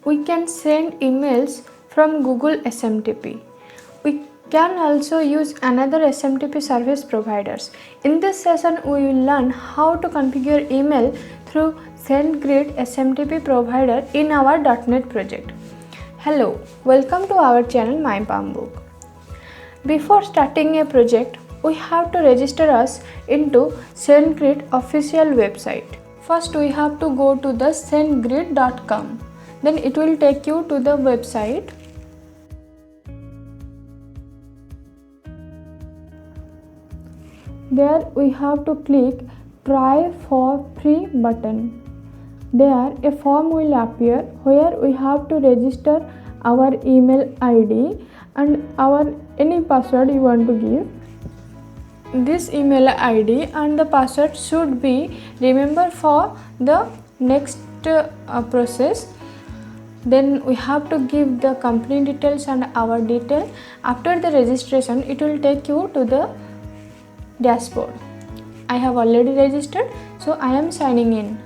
we can send emails from Google SMTP. We can also use another SMTP service providers. In this session, we will learn how to configure email through SendGrid SMTP provider in our .NET project. Hello, welcome to our channel MyPalmBook. Before starting a project, we have to register us into SendGrid official website. First, we have to go to the sendgrid.com. Then it will take you to the website. There we have to click try for free button. There a form will appear where we have to register our email ID and our any password you want to give. This email ID and the password should be remembered for the next process. Then we have to give the company details and our detail. After the registration, it will take you to the dashboard. I have already registered, so I am signing in.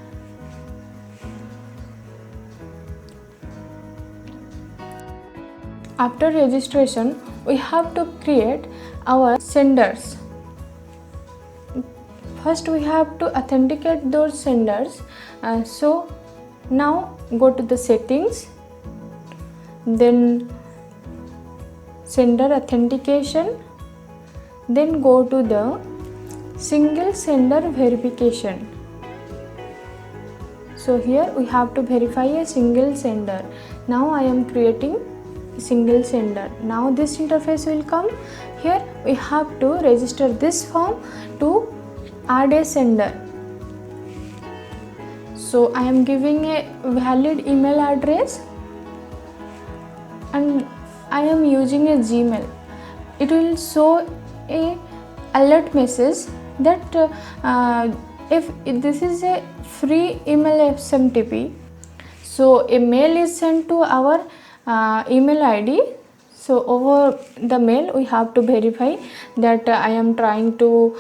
After registration, we have to create our senders. First, we have to authenticate those senders. So now go to the settings, then sender authentication, then go to the single sender verification. So here we have to verify a single sender. Now I am creating a single sender. Now this interface will come. Here we have to register this form to add a sender. So I am giving a valid email address and I am using a Gmail. It will show a alert message that if this is a free email SMTP, so a mail is sent to our email ID. So over the mail we have to verify that I am trying to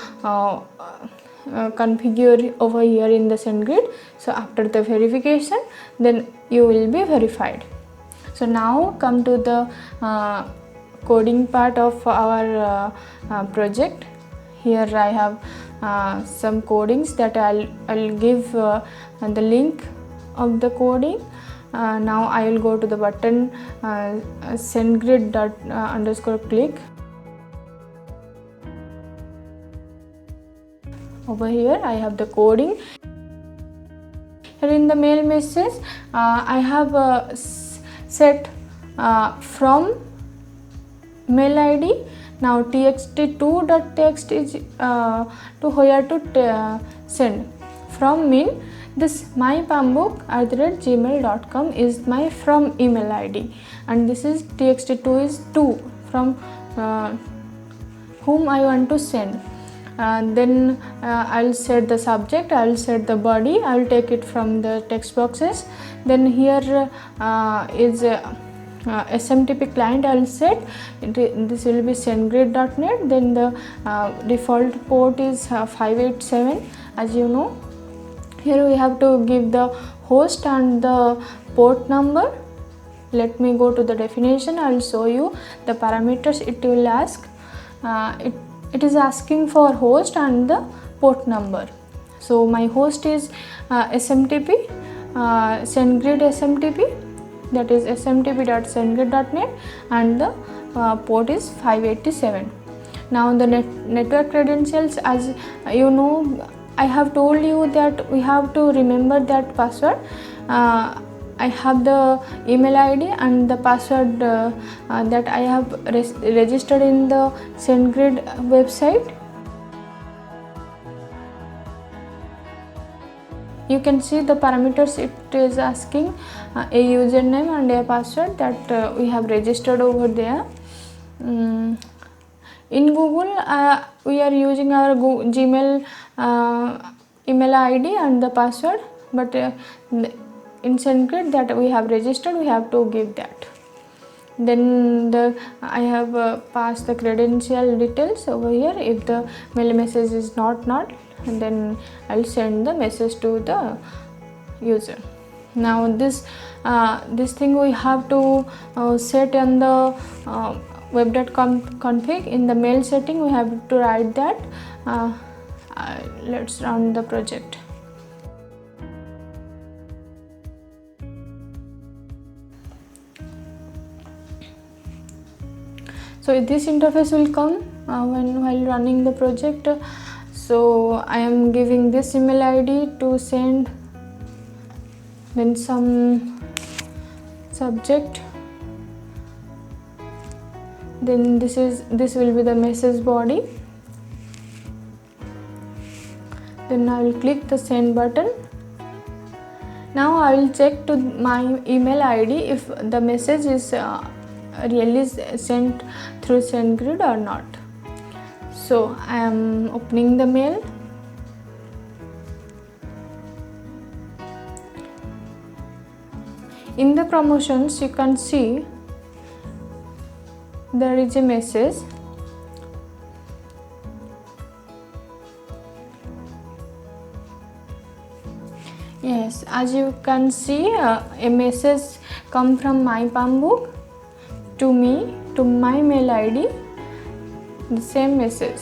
configure over here in the SendGrid. So after the verification, then you will be verified. So now come to the coding part of our project. Here I have some codings that I'll give the link of the coding. Now I will go to the button SendGrid _ click. Over here I have the coding. Here in the mail message I have set from mail ID. Now txt2.txt is to where to send. From mean this mypalmbook@gmail.com is my from email ID, and this is txt2 is to from whom I want to send. Then I'll set the subject, I'll set the body, I'll take it from the text boxes. Then here is SMTP client I'll set. This will be SendGrid.net. Then the default port is 587, as you know. Here we have to give the host and the port number. Let me go to the definition. I'll show you the parameters it will ask. It is asking for host and the port number. So my host is SMTP, SendGrid SMTP, that is smtp.sendgrid.net, and the port is 587. Now the network credentials, as you know, I have told you that we have to remember that password. I have the email ID and the password that I have registered in the SendGrid website. You can see the parameters. It is asking a username and a password that we have registered over there. In Google we are using our Gmail email ID and the password, but in SendGrid that we have registered, we have to give that. Then I have passed the credential details over here. If the mail message is not, then I'll send the message to the user. Now this thing we have to set in the web.com config. In the mail setting we have to write that. Let's run the project. So this interface will come while running the project. So I am giving this email ID to send, then some subject, then this will be the message body. Then I will click the send button. Now I will check to my email ID if the message is really sent through SendGrid or not. So I am opening the mail. In the promotions you can see there is a message. Yes, as you can see a message come from my Palmbook to me, to my mail ID, the same message.